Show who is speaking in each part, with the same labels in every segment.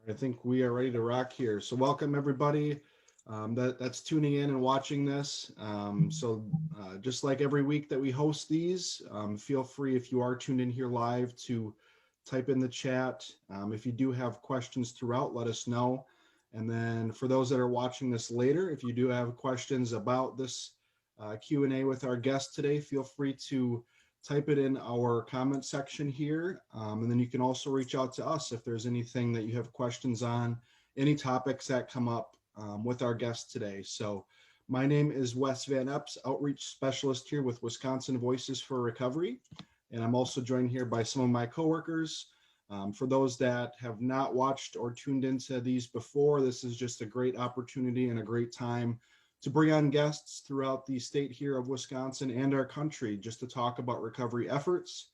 Speaker 1: I think we are ready to rock here. So welcome everybody that's tuning in and watching this. Just like every week that we host these, feel free if you are tuned in here live to type in the chat. If you do have questions throughout, let us know. And then for those that are watching this later, if you do have questions about this Q&A with our guest today, feel free to type it in our comment section here. And then you can also reach out to us if there's anything that you have questions on, any topics that come up with our guest today. So my name is Wes Van Epps, Outreach Specialist here with Wisconsin Voices for Recovery. And I'm also joined here by some of my coworkers. For those that have not watched or tuned into these before, this is just a great opportunity and a great time to bring on guests throughout the state here of Wisconsin and our country just to talk about recovery efforts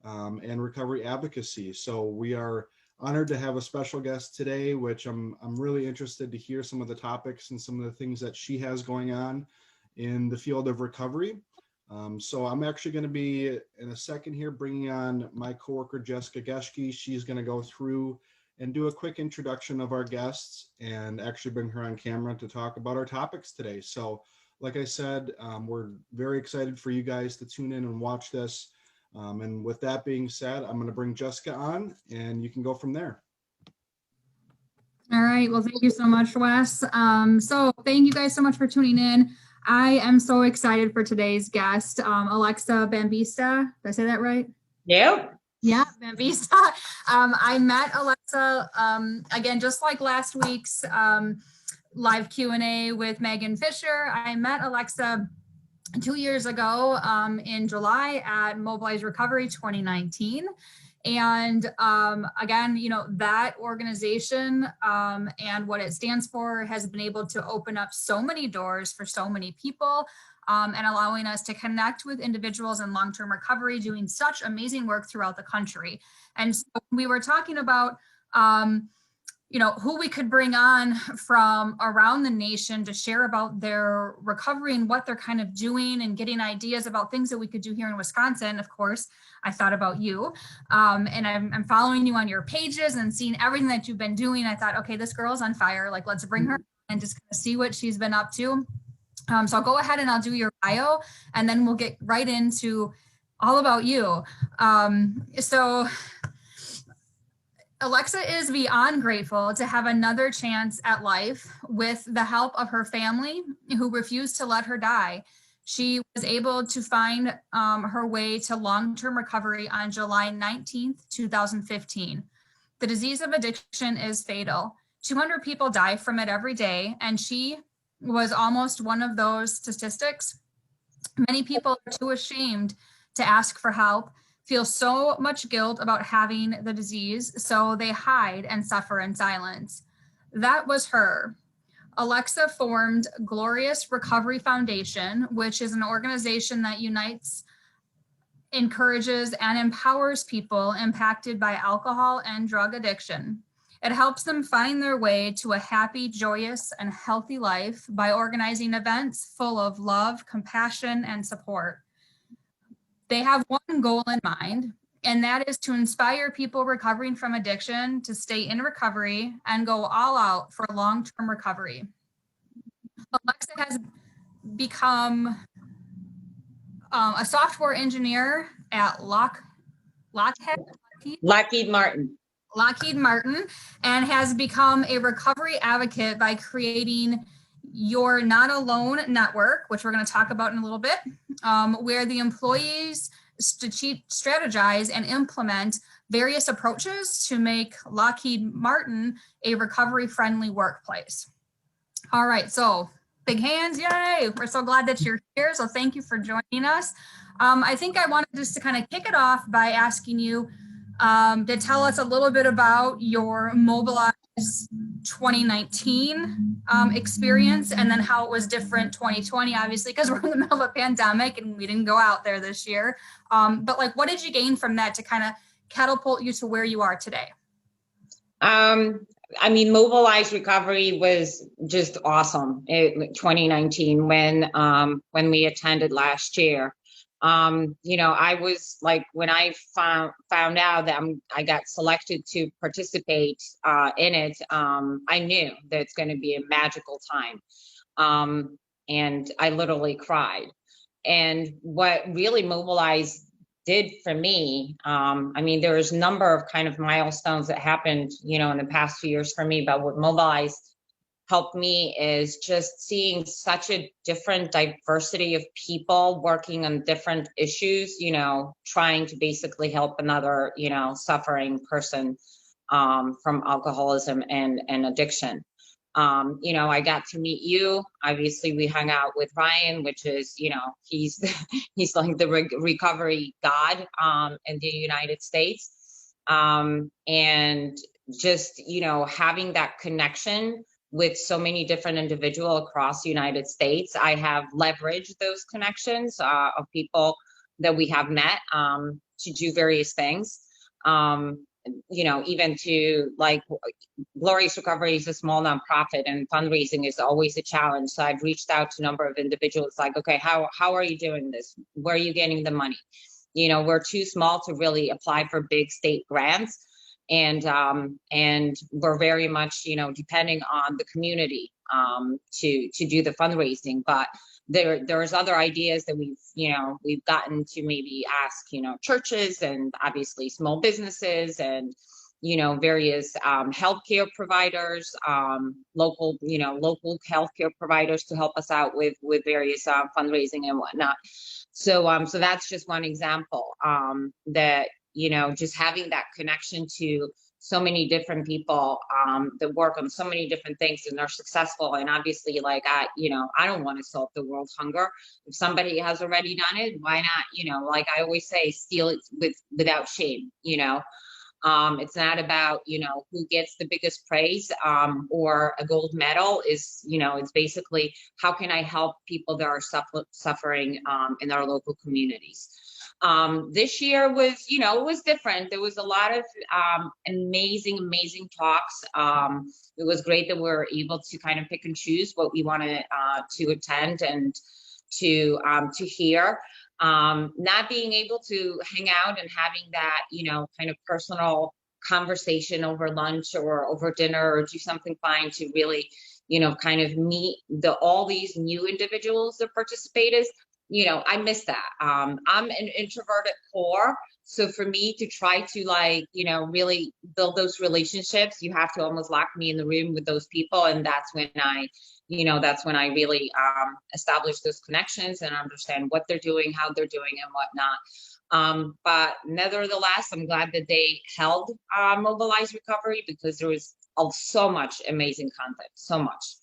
Speaker 1: and recovery advocacy. So we are honored to have a special guest today, which I'm really interested to hear some of the topics and some of the things that she has going on in the field of recovery. So I'm actually going to be in a second here bringing on my coworker Jessica Geschke. She's going to go through and do a quick introduction of our guests and actually bring her on camera to talk about our topics today. So like I said, we're very excited for you guys to tune in and watch this. And with that being said, I'm going to bring Jessica on and you can go from there.
Speaker 2: All right. Well, thank you so much, Wes. So thank you guys so much for tuning in. I am so excited for today's guest, Aleksa Bembnista. Did I say that right?
Speaker 3: Yep.
Speaker 2: Yeah, Bembnista. I met Aleksa, again, just like last week's live Q&A with Megan Fisher. I met Aleksa 2 years ago in July at Mobilize Recovery 2019. And again, you know, that organization and what it stands for has been able to open up so many doors for so many people and allowing us to connect with individuals in long-term recovery, doing such amazing work throughout the country. And so we were talking about, you know, who we could bring on from around the nation to share about their recovery and what they're kind of doing and getting ideas about things that we could do here in Wisconsin. Of course, I thought about you and I'm following you on your pages and seeing everything that you've been doing. I thought, okay, this girl's on fire. Like, let's bring her and just kind of see what she's been up to. So I'll go ahead and I'll do your bio and then we'll get right into all about you. So Aleksa is beyond grateful to have another chance at life with the help of her family who refused to let her die. She was able to find her way to long-term recovery on July 19th, 2015. The disease of addiction is fatal. 200 people die from it every day, and she was almost one of those statistics. Many people are too ashamed to ask for help, feel so much guilt about having the disease, so they hide and suffer in silence. That was her. Aleksa formed Glorious Recovery Foundation, which is an organization that unites, encourages, and empowers people impacted by alcohol and drug addiction. It helps them find their way to a happy, joyous, and healthy life by organizing events full of love, compassion, and support. They have one goal in mind, and that is to inspire people recovering from addiction to stay in recovery and go all out for long-term recovery. Aleksa has become a software engineer at
Speaker 3: Lockheed Martin,
Speaker 2: and has become a recovery advocate by creating Youre Not Alone network, which we're going to talk about in a little bit, where the employees strategize and implement various approaches to make Lockheed Martin a recovery-friendly workplace. All right, so big hands, yay! We're so glad that you're here, so thank you for joining us. I think I wanted just to kind of kick it off by asking you to tell us a little bit about your Mobilize 2019 experience and then how it was different 2020, obviously, because we're in the middle of a pandemic and we didn't go out there this year. But like, what did you gain from that to kind of catapult you to where you are today?
Speaker 3: I mean, Mobilize Recovery was just awesome. 2019 when we attended last year. You know, I was like, when I found out that I got selected to participate in it, I knew that it's going to be a magical time. And I literally cried. And what really Mobilize did for me, I mean, there's a number of kind of milestones that happened, you know, in the past few years for me, but what Mobilize helped me is just seeing such a different diversity of people working on different issues, you know, trying to basically help another, you know, suffering person from alcoholism and addiction. You know, I got to meet you. Obviously, we hung out with Ryan, which is, you know, he's he's like the recovery god in the United States. And just, you know, having that connection with so many different individuals across the United States, I have leveraged those connections of people that we have met to do various things. You know, even to like Glorious Recovery is a small nonprofit and fundraising is always a challenge. So I've reached out to a number of individuals like, okay, how are you doing this? Where are you getting the money? You know, we're too small to really apply for big state grants. And we're very much, you know, depending on the community to do the fundraising. But there's other ideas that we've gotten to maybe ask, you know, churches and obviously small businesses and, you know, various healthcare providers, local healthcare providers to help us out with various fundraising and whatnot. So that's just one example that, you know, just having that connection to so many different people that work on so many different things and are successful. And obviously, like, I don't want to solve the world's hunger. If somebody has already done it, why not? You know, like I always say, steal it without shame, you know. It's not about, you know, who gets the biggest praise or a gold medal. Is, you know, it's basically how can I help people that are suffering in our local communities. This year was, you know, it was different. There was a lot of amazing talks. It was great that we were able to kind of pick and choose what we wanted to attend and to hear. Not being able to hang out and having that, you know, kind of personal conversation over lunch or over dinner or do something fine to really, you know, kind of meet all these new individuals that participated. You know, I miss that. I'm an introverted core. So for me to try to, like, you know, really build those relationships, you have to almost lock me in the room with those people. And that's when I really establish those connections and understand what they're doing, how they're doing and whatnot. But nevertheless, I'm glad that they held Mobilize Recovery because there was so much amazing content, so much.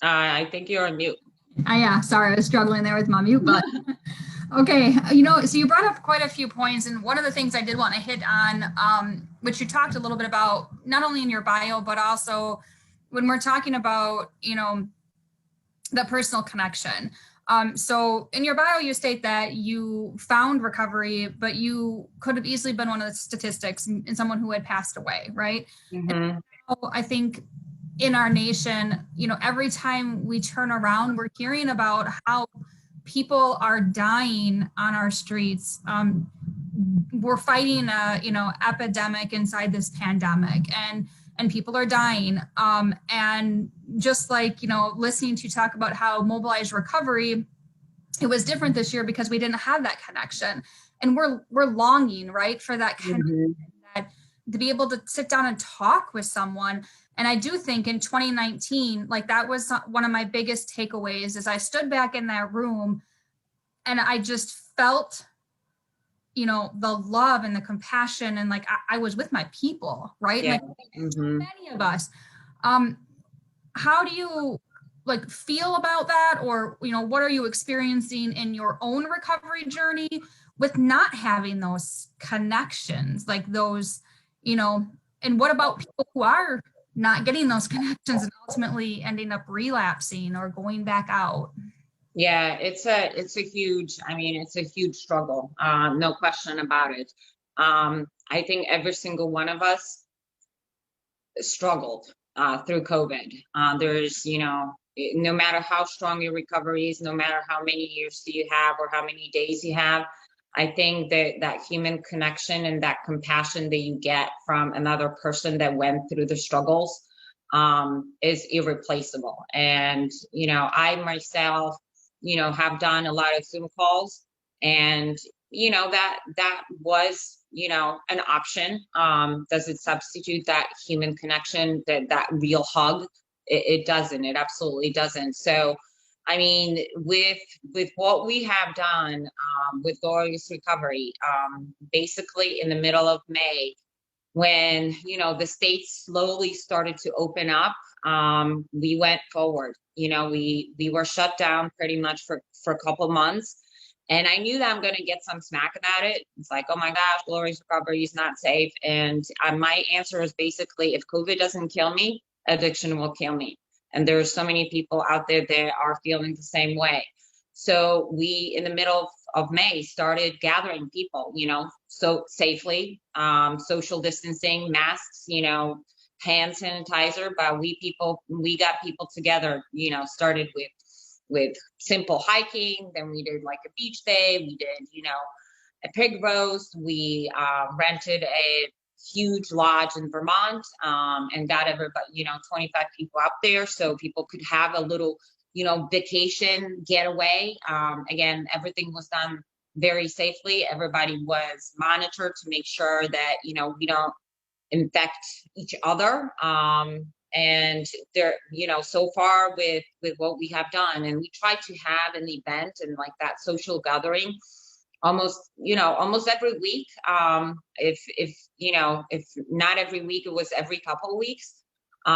Speaker 3: I think you're on mute.
Speaker 2: Yeah, sorry, I was struggling there with my mute button. Okay, you know, so you brought up quite a few points, and one of the things I did want to hit on, which you talked a little bit about, not only in your bio, but also when we're talking about, you know, the personal connection. So in your bio, you state that you found recovery, but you could have easily been one of the statistics in someone who had passed away, right?
Speaker 3: Mm-hmm.
Speaker 2: I think in our nation, you know, every time we turn around, we're hearing about how people are dying on our streets. We're fighting a, you know, epidemic inside this pandemic, and people are dying. And just like, you know, listening to you talk about how Mobilize Recovery, it was different this year because we didn't have that connection, and we're longing, right, for that connection, that to be able to sit down and talk with someone. And I do think in 2019, like that was one of my biggest takeaways, is I stood back in that room and I just felt, you know, the love and the compassion, and like I was with my people, right?
Speaker 3: Yeah.
Speaker 2: Like many of us. How do you like feel about that? Or, you know, what are you experiencing in your own recovery journey with not having those connections, like those, you know, and what about people who are not getting those connections and ultimately ending up relapsing or going back out?
Speaker 3: Yeah, it's a huge, I mean, it's a huge struggle. No question about it. I think every single one of us struggled through COVID. There's, no matter how strong your recovery is, no matter how many years do you have or how many days you have, I think that that human connection and that compassion that you get from another person that went through the struggles is irreplaceable. And, I myself, have done a lot of Zoom calls, and, that was, an option. Does it substitute that human connection, that real hug? It doesn't. It absolutely doesn't. So, I mean, with what we have done with Glorious Recovery, basically in the middle of May, when the states slowly started to open up, we went forward. We were shut down pretty much for a couple months, and I knew that I'm going to get some smack about it. It's like, oh my gosh, Glorious Recovery is not safe. And my answer is basically, if COVID doesn't kill me, addiction will kill me. And there are so many people out there that are feeling the same way. So we, in the middle of May, started gathering people, so safely, social distancing, masks, hand sanitizer. But we got people together, started with simple hiking. Then we did like a beach day. We did, a pig roast. We rented a huge lodge in Vermont, and got everybody, 25 people out there so people could have a little, vacation getaway. Again, everything was done very safely. Everybody was monitored to make sure that, we don't infect each other. And there, so far with what we have done, and we try to have an event and like that social gathering almost every week. If not every week, it was every couple of weeks. We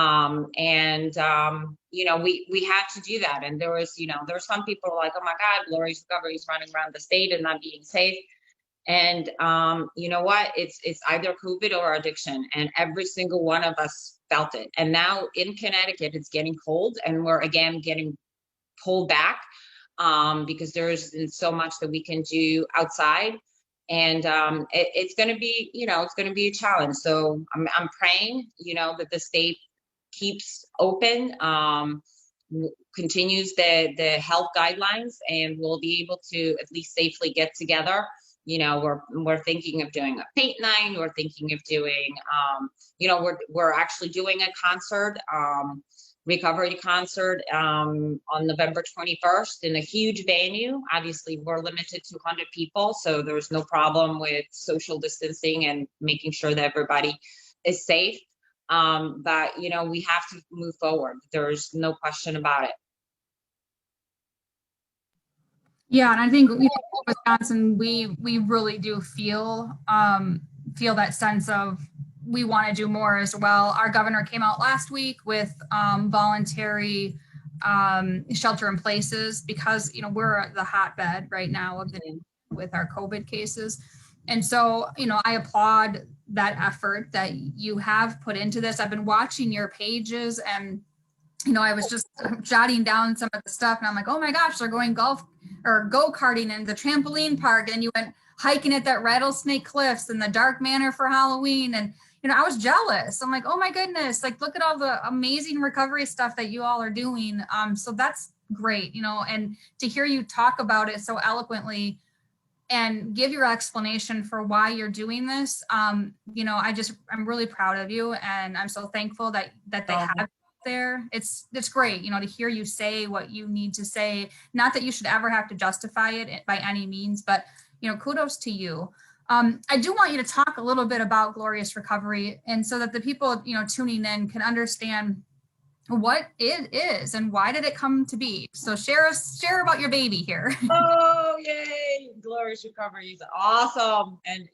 Speaker 3: had to do that. And there were some people who were like, oh my God, Glorious Recovery is running around the state and not being safe. And you know what? It's either COVID or addiction, and every single one of us felt it. And now in Connecticut, it's getting cold, and we're again getting pulled back because there isn't so much that we can do outside. And it's going to be, it's going to be a challenge. So I'm praying, that the state keeps open, continues the health guidelines, and we'll be able to at least safely get together. We're thinking of doing a paint night. We're thinking of doing, we're actually doing a concert, recovery concert on November 21st in a huge venue. Obviously, we're limited to 100 people, so there's no problem with social distancing and making sure that everybody is safe. But, we have to move forward. There's no question about it.
Speaker 2: Yeah, and I think Wisconsin, we really do feel that sense of we want to do more as well. Our governor came out last week with voluntary shelter in places because we're at the hotbed right now with our COVID cases. And so, I applaud that effort that you have put into this. I've been watching your pages, and I was just jotting down some of the stuff, and I'm like, oh my gosh, they're going golf or go-karting in the trampoline park, and you went hiking at that Rattlesnake Cliffs and the Dark Manor for Halloween. And, I was jealous. I'm like, oh my goodness, like, look at all the amazing recovery stuff that you all are doing. So that's great, and to hear you talk about it so eloquently and give your explanation for why you're doing this. I'm really proud of you, and I'm so thankful that they have there. It's great, to hear you say what you need to say. Not that you should ever have to justify it by any means, but kudos to you. I do want you to talk a little bit about Glorious Recovery, and so that the people tuning in can understand what it is and why did it come to be. So share about your baby here.
Speaker 3: Oh, yay! Glorious Recovery is awesome. And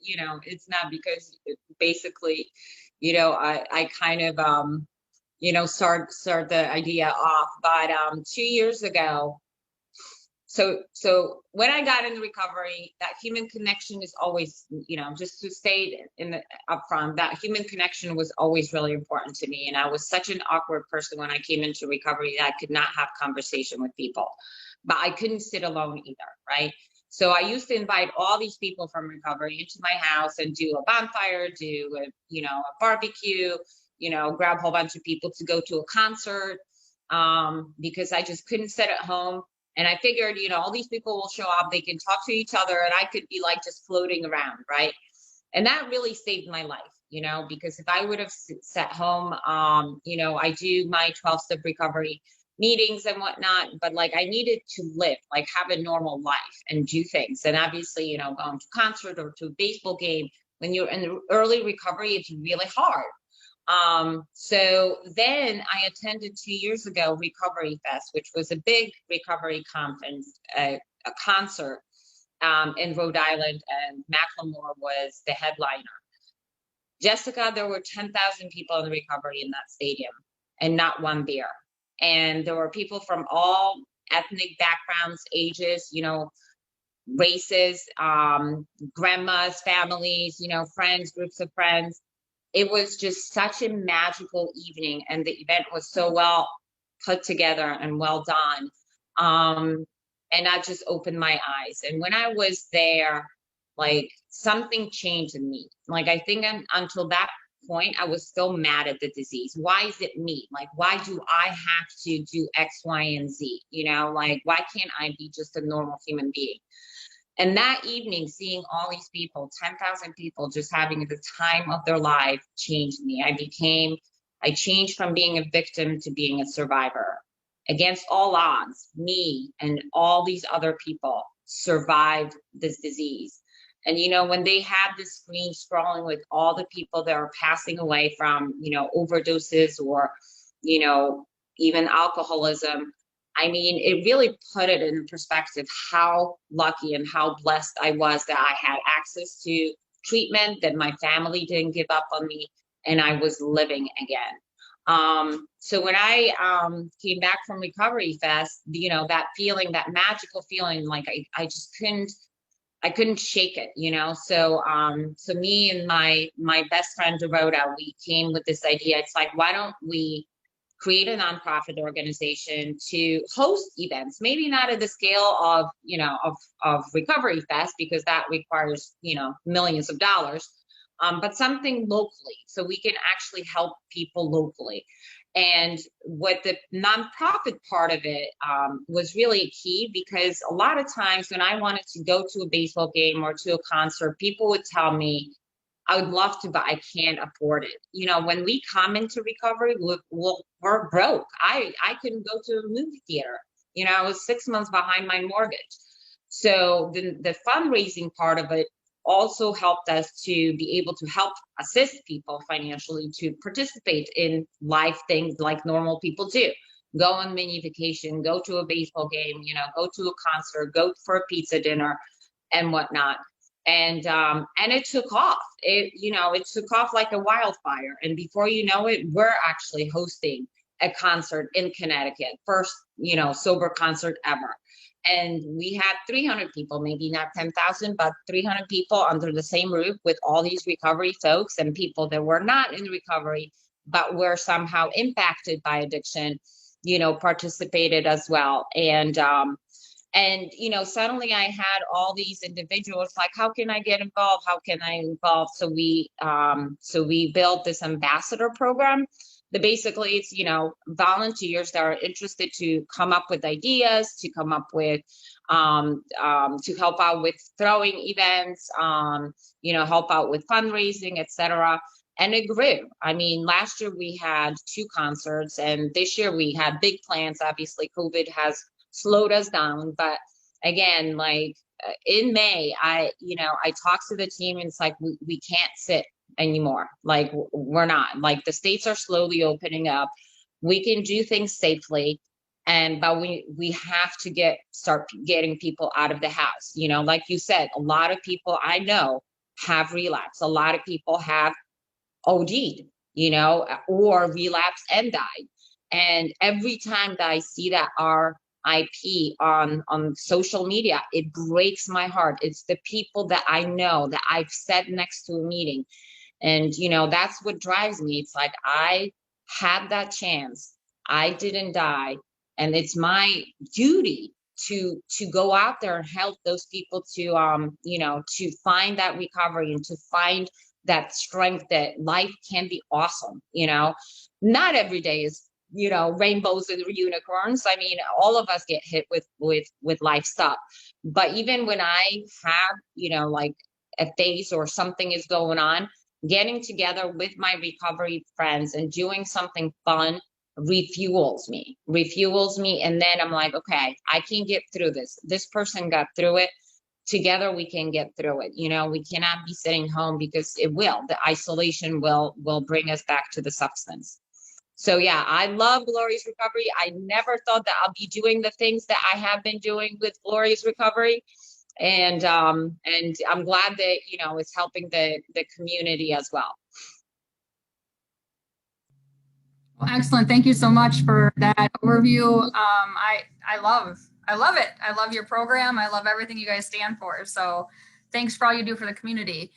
Speaker 3: it's not because basically I kind of start the idea off, but 2 years ago. So when I got into recovery, that human connection is always, just to stay in the upfront, that human connection was always really important to me. And I was such an awkward person when I came into recovery that I could not have conversation with people, but I couldn't sit alone either, right? So I used to invite all these people from recovery into my house and do a bonfire, do a barbecue, grab a whole bunch of people to go to a concert, because I just couldn't sit at home. And I figured, all these people will show up, they can talk to each other, and I could be like just floating around, right? And that really saved my life, because if I would have sat home, I do my 12-step recovery meetings and whatnot, but like I needed to live, like have a normal life and do things. And obviously, going to a concert or to a baseball game, when you're in early recovery, it's really hard. So then I attended 2 years ago Recovery Fest, which was a big recovery conference, a concert in Rhode Island, and Macklemore was the headliner. Jessica, there were 10,000 people in the recovery in that stadium, and not one beer. And there were people from all ethnic backgrounds, ages, races, grandmas, families, friends, groups of friends. It was just such a magical evening, and the event was so well put together and well done. And that just opened my eyes. And when I was there, like something changed in me. Like I think until that point, I was still mad at the disease. Why is it me? Like, why do I have to do X, Y, and Z? Like, why can't I be just a normal human being? And that evening, seeing all these people, 10,000 people just having the time of their life, changed me. I changed from being a victim to being a survivor. Against all odds, me and all these other people survived this disease. And, when they had the screen scrolling with all the people that are passing away from, overdoses or, even alcoholism, I mean, it really put it in perspective how lucky and how blessed I was that I had access to treatment, that my family didn't give up on me, and I was living again. So when I came back from Recovery Fest, that feeling, that magical feeling, like I just couldn't shake it, So me and my best friend Dorota, we came with this idea. It's like, why don't we create a nonprofit organization to host events, maybe not at the scale of, of Recovery Fest, because that requires, millions of dollars, but something locally, so we can actually help people locally. And what the nonprofit part of it was really key, because a lot of times when I wanted to go to a baseball game or to a concert, people would tell me, I would love to, but I can't afford it. When we come into recovery, we're broke. I couldn't go to a movie theater. I was 6 months behind my mortgage. So the fundraising part of it also helped us to be able to help assist people financially to participate in life things like normal people do. Go on mini vacation, go to a baseball game, go to a concert, go for a pizza dinner and whatnot. And it took off. It took off like a wildfire. And before you know it, we're actually hosting a concert in Connecticut, first, sober concert ever. And we had 300 people, maybe not 10,000, but 300 people under the same roof with all these recovery folks and people that were not in recovery, but were somehow impacted by addiction, participated as well. And suddenly I had all these individuals like, how can I get involved? How can I involve? So we built this ambassador program that basically it's, volunteers that are interested to come up with ideas, to come up with, to help out with throwing events, help out with fundraising, etc. And it grew. I mean, last year we had 2 concerts, and this year we had big plans. Obviously, COVID has slowed us down, but again, like in May, I talked to the team, and it's like we can't sit anymore. Like we're not, like the states are slowly opening up. We can do things safely, but we have to start getting people out of the house. Like you said, a lot of people I know have relapsed. A lot of people have OD'd, or relapsed and died. And every time that I see that RIP on social media, it breaks my heart. It's the people that I know that I've sat next to a meeting. And, that's what drives me. It's like, I had that chance. I didn't die. And it's my duty to go out there and help those people to, to find that recovery and to find that strength that life can be awesome. Not every day is, rainbows and unicorns. I mean, all of us get hit with life stuff. But even when I have, like a phase or something is going on, getting together with my recovery friends and doing something fun refuels me. And then I'm like, okay, I can get through this. This person got through it. Together we can get through it. We cannot be sitting home, because the isolation will bring us back to the substance. So yeah, I love Glorious Recovery. I never thought that I'll be doing the things that I have been doing with Glorious Recovery. And I'm glad that, it's helping the community as well.
Speaker 2: Well, excellent. Thank you so much for that overview. I love it. I love your program. I love everything you guys stand for. So thanks for all you do for the community.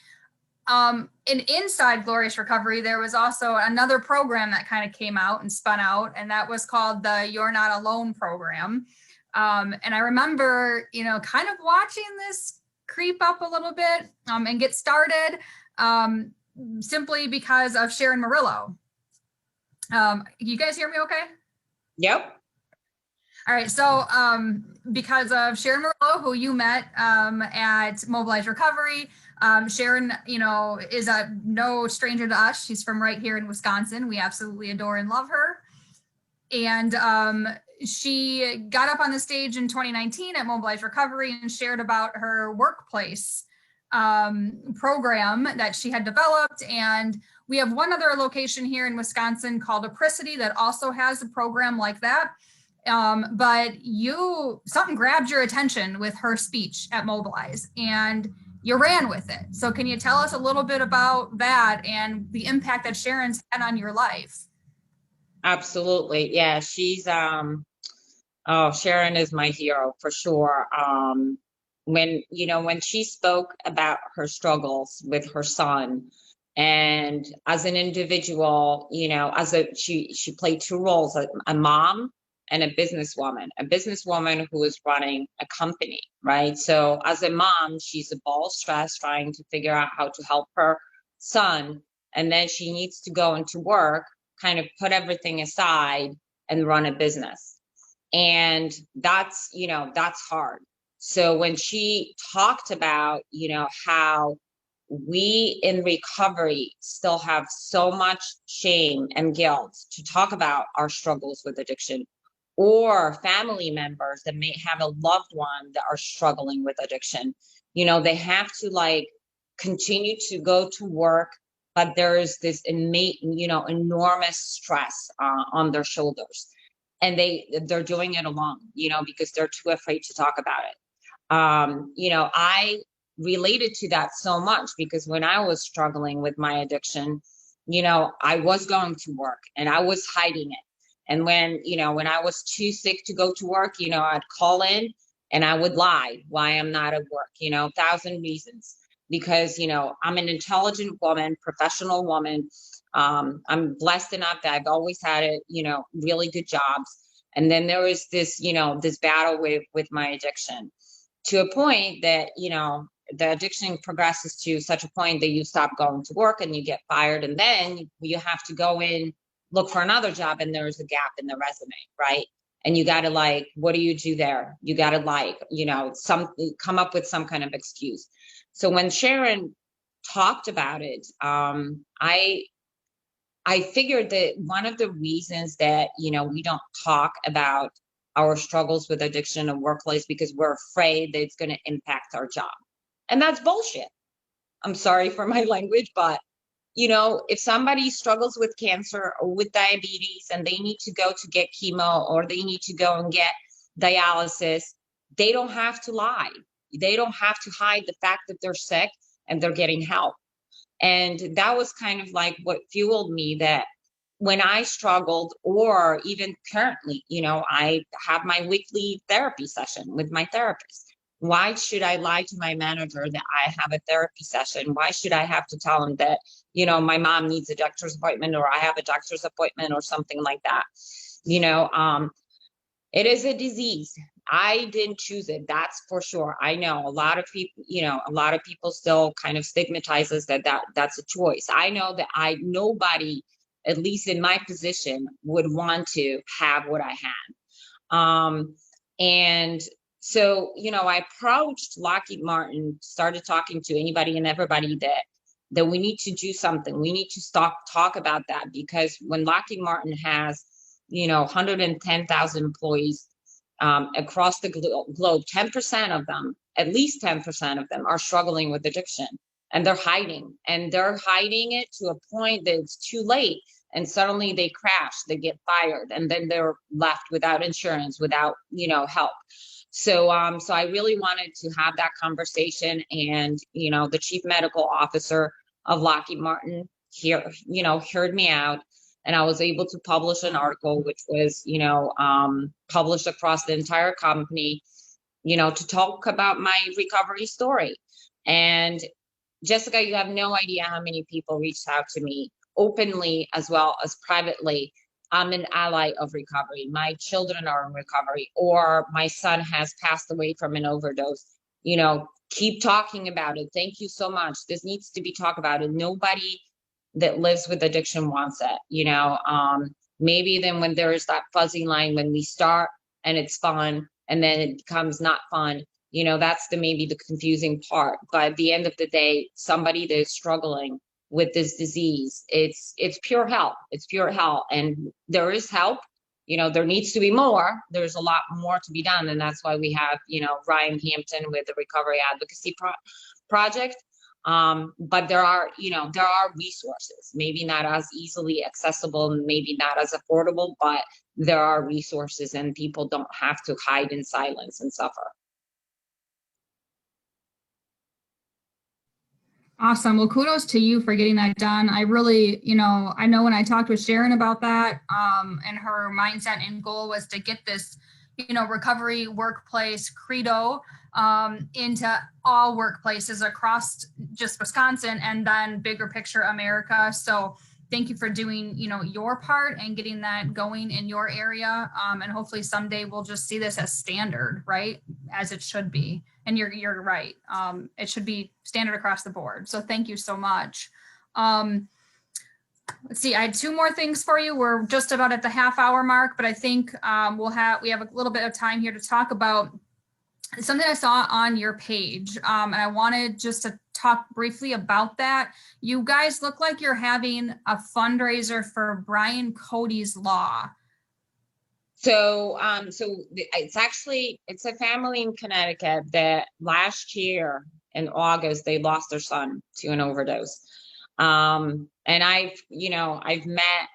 Speaker 2: And inside Glorious Recovery, there was also another program that kind of came out and spun out, and that was called the Youre Not Alone program. And I remember, kind of watching this creep up a little bit and get started simply because of Sharon Murillo. You guys hear me okay?
Speaker 3: Yep.
Speaker 2: All right. So because of Sharon Murillo, who you met at Mobilize Recovery, Sharon, is no stranger to us. She's from right here in Wisconsin. We absolutely adore and love her. And she got up on the stage in 2019 at Mobilize Recovery and shared about her workplace program that she had developed. And we have one other location here in Wisconsin called Apricity that also has a program like that. But something grabbed your attention with her speech at Mobilize, and you ran with it. So can you tell us a little bit about that and the impact that Sharon's had on your life?
Speaker 3: Absolutely. Yeah. She's, Sharon is my hero for sure. When she spoke about her struggles with her son, and as an individual, she played two roles, a mom and a businesswoman who is running a company, right? So as a mom, she's a ball stressed trying to figure out how to help her son. And then she needs to go into work, kind of put everything aside and run a business. And that's hard. So when she talked about, how we in recovery still have so much shame and guilt to talk about our struggles with addiction, or family members that may have a loved one that are struggling with addiction, they have to continue to go to work, but there's this enormous stress on their shoulders, and they're doing it alone, because they're too afraid to talk about it. I related to that so much, because when I was struggling with my addiction, I was going to work and I was hiding it. And when I was too sick to go to work, I'd call in and I would lie why I'm not at work, 1,000 reasons, because, I'm an intelligent woman, professional woman. I'm blessed enough that I've always had really good jobs. And then there was this, this battle with my addiction, to a point that, the addiction progresses to such a point that you stop going to work and you get fired. And then you have to go in, look for another job, and there's a gap in the resume, right? And you got to what do you do there? You got to come up with some kind of excuse. So when Sharon talked about it, I figured that one of the reasons that, we don't talk about our struggles with addiction in workplace, because we're afraid that it's going to impact our job. And that's bullshit. I'm sorry for my language, but if somebody struggles with cancer or with diabetes and they need to go to get chemo, or they need to go and get dialysis, they don't have to lie. They don't have to hide the fact that they're sick and they're getting help. And that was kind of what fueled me, that when I struggled, or even currently, I have my weekly therapy session with my therapist. Why should I lie to my manager that I have a therapy session? Why should I have to tell him that, my mom needs a doctor's appointment, or I have a doctor's appointment, or something like that? It is a disease. I didn't choose it. That's for sure. I know a lot of people, a lot of people still kind of stigmatizes that's a choice. I know that nobody, at least in my position, would want to have what I had. And so, I approached Lockheed Martin, started talking to anybody and everybody that we need to do something. We need to talk about that, because when Lockheed Martin has, 110,000 employees across the globe, 10% of them, at least 10% of them, are struggling with addiction, and they're hiding it to a point that it's too late. And suddenly they crash, they get fired, and then they're left without insurance, without, help. So, so I really wanted to have that conversation, and, the chief medical officer of Lockheed Martin heard me out, and I was able to publish an article, which was, published across the entire company, to talk about my recovery story. And Jessica, you have no idea how many people reached out to me openly as well as privately. I'm an ally of recovery. My children are in recovery, or my son has passed away from an overdose. Keep talking about it. Thank you so much. This needs to be talked about. And nobody that lives with addiction wants it. Maybe then when there is that fuzzy line, when we start and it's fun, and then it becomes not fun, that's maybe the confusing part. But at the end of the day, somebody that is struggling with this disease, it's pure hell. It's pure hell. And there is help. There needs to be more. There's a lot more to be done. And that's why we have, Ryan Hampton with the Recovery Advocacy Project. But there are resources, maybe not as easily accessible, maybe not as affordable, but there are resources, and people don't have to hide in silence and suffer.
Speaker 2: Awesome. Well, kudos to you for getting that done. I really, I know when I talked with Sharon about that, and her mindset and goal was to get this, recovery workplace credo into all workplaces across just Wisconsin, and then bigger picture America. So thank you for doing, your part and getting that going in your area. And hopefully someday we'll just see this as standard, right? As it should be. And you're right. It should be standard across the board. So thank you so much. Let's see, I had two more things for you. We're just about at the half-hour mark, but I think we have a little bit of time here to talk about something I saw on your page. And I wanted just to talk briefly about that. You guys look like you're having a fundraiser for Brian Cody's Law.
Speaker 3: So, it's a family in Connecticut that last year in August, they lost their son to an overdose. And I've met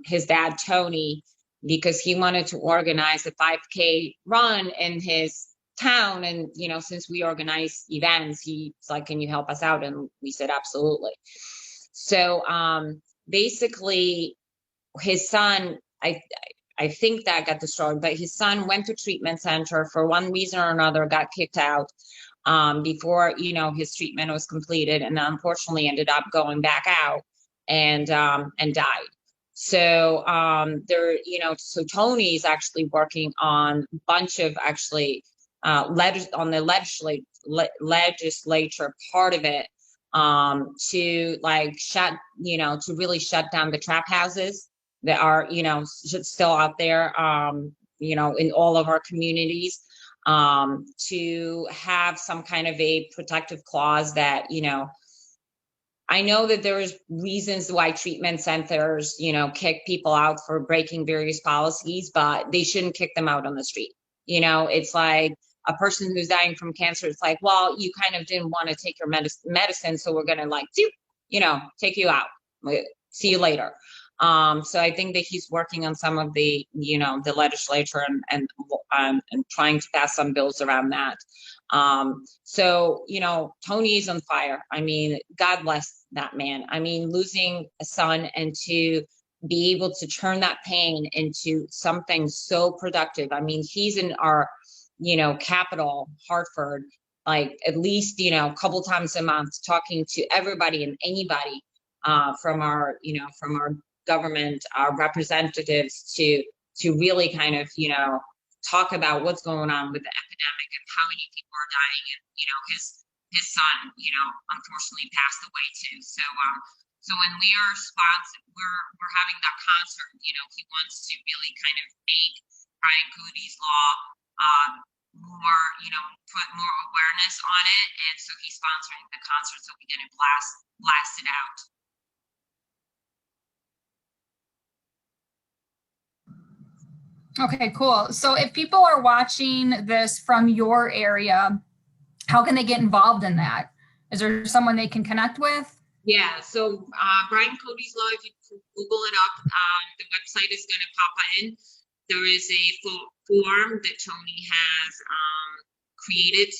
Speaker 3: his dad, Tony, because he wanted to organize a 5K run in his town. And, since we organize events, he's like, can you help us out? And we said, absolutely. So basically his son, I think that got destroyed, but his son went to treatment center for one reason or another, got kicked out before, his treatment was completed, and unfortunately ended up going back out and died. So so Tony's actually working on a bunch of on the legislature part of it to to really shut down the trap houses that are, still out there, in all of our communities, to have some kind of a protective clause that, I know that there's reasons why treatment centers, kick people out for breaking various policies, but they shouldn't kick them out on the street. It's like a person who's dying from cancer. It's like, well, you kind of didn't want to take your medicine, so we're going to take you out. See you later. So I think that he's working on some of the, the legislature and trying to pass some bills around that. So, Tony is on fire. I mean, God bless that man. I mean, losing a son, and to be able to turn that pain into something so productive. I mean, he's in our, capital, Hartford, like at least, a couple times a month, talking to everybody and anybody from our government, our representatives, to really kind of, talk about what's going on with the epidemic and how many people are dying. And, his son, unfortunately passed away too. So when we are sponsored, we're having that concert, he wants to really kind of make Brian Cody's law more, put more awareness on it. And so he's sponsoring the concert so we get it blasted out.
Speaker 2: Okay, cool. So if people are watching this from your area, how can they get involved in that? Is there someone they can connect with?
Speaker 3: Yeah, so Brian Cody's Law, if you Google it up, the website is going to pop in. There is a form that Tony has created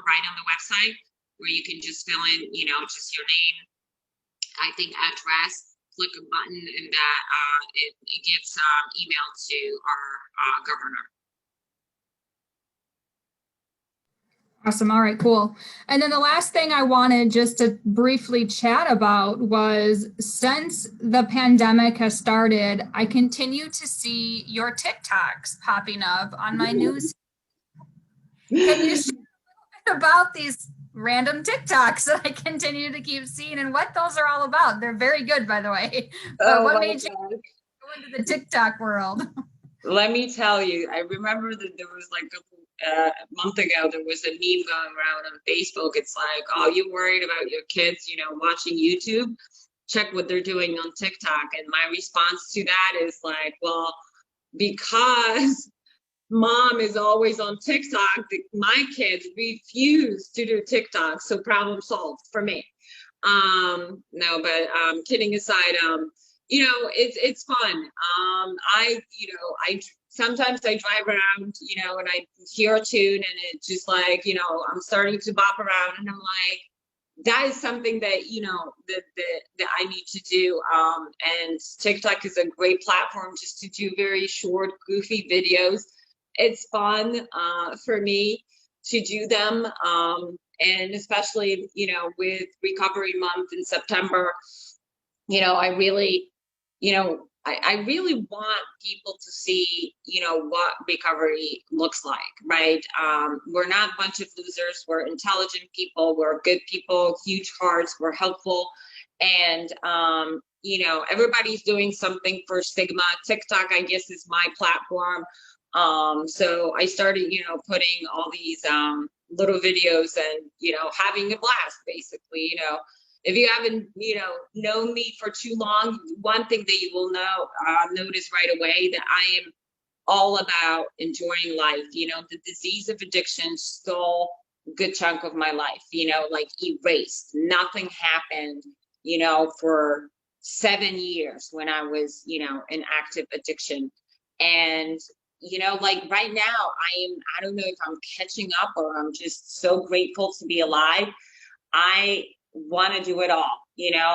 Speaker 3: right on the website where you can just fill in, just your name, I think address, click a button, and that it gives email to our governor.
Speaker 2: Awesome. All right, cool. And then the last thing I wanted just to briefly chat about was, since the pandemic has started, I continue to see your TikToks popping up on my news. Can you share a little bit about these random TikToks that I continue to keep seeing and what those are all about? They're very good, by the way. But what made you go into the TikTok world?
Speaker 3: Let me tell you, I remember that there was like a month ago, there was a meme going around on Facebook. It's like, oh, you worried about your kids, watching YouTube? Check what they're doing on TikTok. And my response to that is like, well, because mom is always on TikTok, my kids refuse to do TikTok. So problem solved for me. No, but kidding aside, it's fun. Sometimes I drive around, and I hear a tune and it's just like, I'm starting to bop around and I'm like, that is something that, that I need to do. And TikTok is a great platform just to do very short, goofy videos. It's fun for me to do them. And especially, with Recovery Month in September, I really want people to see, what recovery looks like, right? We're not a bunch of losers. We're intelligent people. We're good people, huge hearts. We're helpful. And, everybody's doing something for stigma. TikTok, I guess, is my platform. So I started, putting all these little videos and, having a blast, basically, If you haven't, known me for too long, one thing that you will notice right away that I am all about enjoying life. The disease of addiction stole a good chunk of my life, like erased. Nothing happened, for 7 years when I was, in active addiction. And, like right now, I don't know if I'm catching up or I'm just so grateful to be alive. I want to do it all,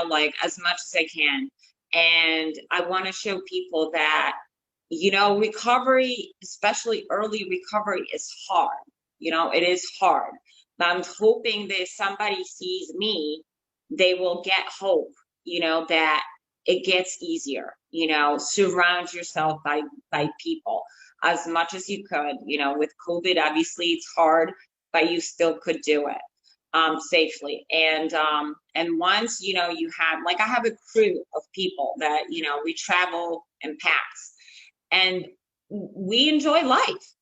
Speaker 3: like as much as I can. And I want to show people that, recovery, especially early recovery, is hard. It is hard. But I'm hoping that if somebody sees me, they will get hope, that it gets easier. Surround yourself by people as much as you could. With COVID, obviously it's hard, but you still could do it. Safely. And once, you have, like, I have a crew of people that, we travel in packs and we enjoy life,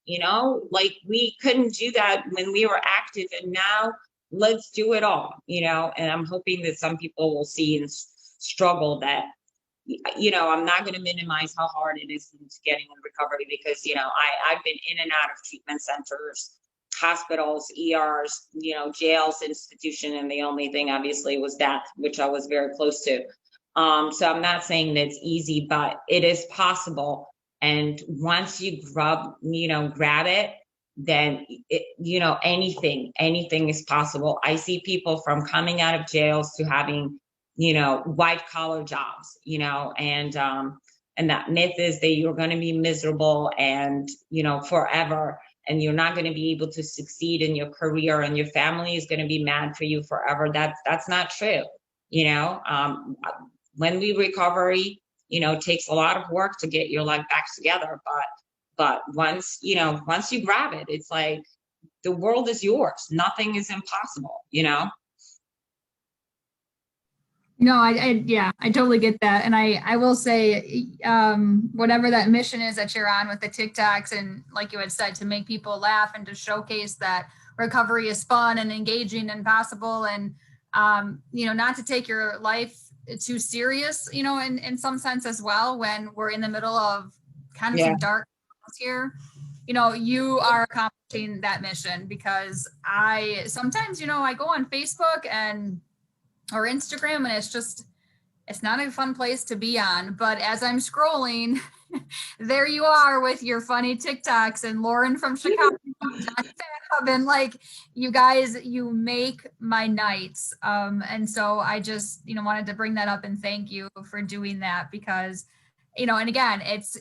Speaker 3: like we couldn't do that when we were active, and now let's do it all, and I'm hoping that some people will see and struggle that, I'm not going to minimize how hard it is to getting in recovery because, I've been in and out of treatment centers, hospitals, ERs, jails, institution, and the only thing obviously was death, which I was very close to. So I'm not saying that it's easy, but it is possible. And once you grab it, then anything is possible. I see people from coming out of jails to having, white collar jobs, and that myth is that you're going to be miserable and, forever. And you're not going to be able to succeed in your career and your family is going to be mad for you forever. That's not true. When we recovery, takes a lot of work to get your life back together, but But once you grab it, it's like the world is yours. Nothing is impossible, you know?
Speaker 2: No, yeah, I totally get that. And I will say, whatever that mission is that you're on with the TikToks, and like you had said, to make people laugh and to showcase that recovery is fun and engaging and possible, and, not to take your life too serious, in some sense as well, when we're in the middle of kind of
Speaker 3: Yeah.
Speaker 2: some dark times here. You are accomplishing that mission, because I sometimes, I go on Facebook or Instagram, and it's not a fun place to be on. But as I'm scrolling, there you are with your funny TikToks, and Lauren from Chicago, and like, you guys, you make my nights. And so I just, wanted to bring that up and thank you for doing that, because, and again, it's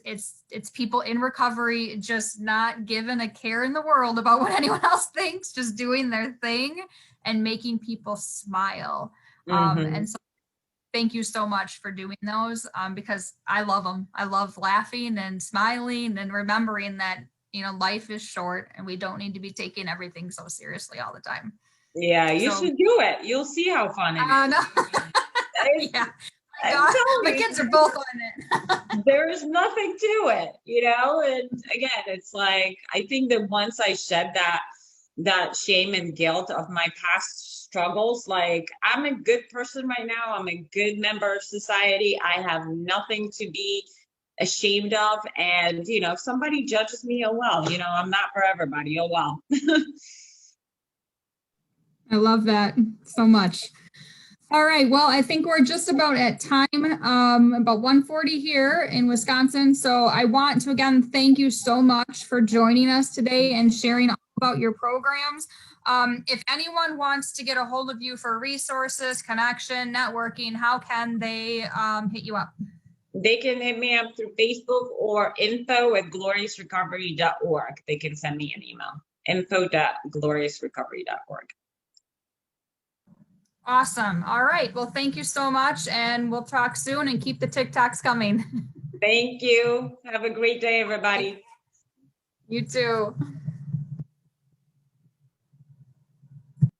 Speaker 2: people in recovery, just not given a care in the world about what anyone else thinks, just doing their thing and making people smile. And so thank you so much for doing those, because I love them. I love laughing and smiling and remembering that, life is short and we don't need to be taking everything so seriously all the time.
Speaker 3: Yeah, you should do it. You'll see how fun it is.
Speaker 2: No. Yeah. My kids are both on it.
Speaker 3: There's nothing to it, and again, it's like, I think that once I shed that shame and guilt of my past struggles, like, I'm a good person right now. I'm a good member of society. I have nothing to be ashamed of. And, if somebody judges me, oh well, I'm not for everybody. Oh well.
Speaker 2: I love that so much. All right. Well, I think we're just about at time, about 1:40 here in Wisconsin. So I want to, again, thank you so much for joining us today and sharing all about your programs. If anyone wants to get a hold of you for resources, connection, networking, how can they hit you up?
Speaker 3: They can hit me up through Facebook or info@gloriousrecovery.org. They can send me an email, info.gloriousrecovery.org.
Speaker 2: Awesome. All right. Well, thank you so much, and we'll talk soon, and keep the TikToks coming.
Speaker 3: Thank you. Have a great day, everybody.
Speaker 2: You too.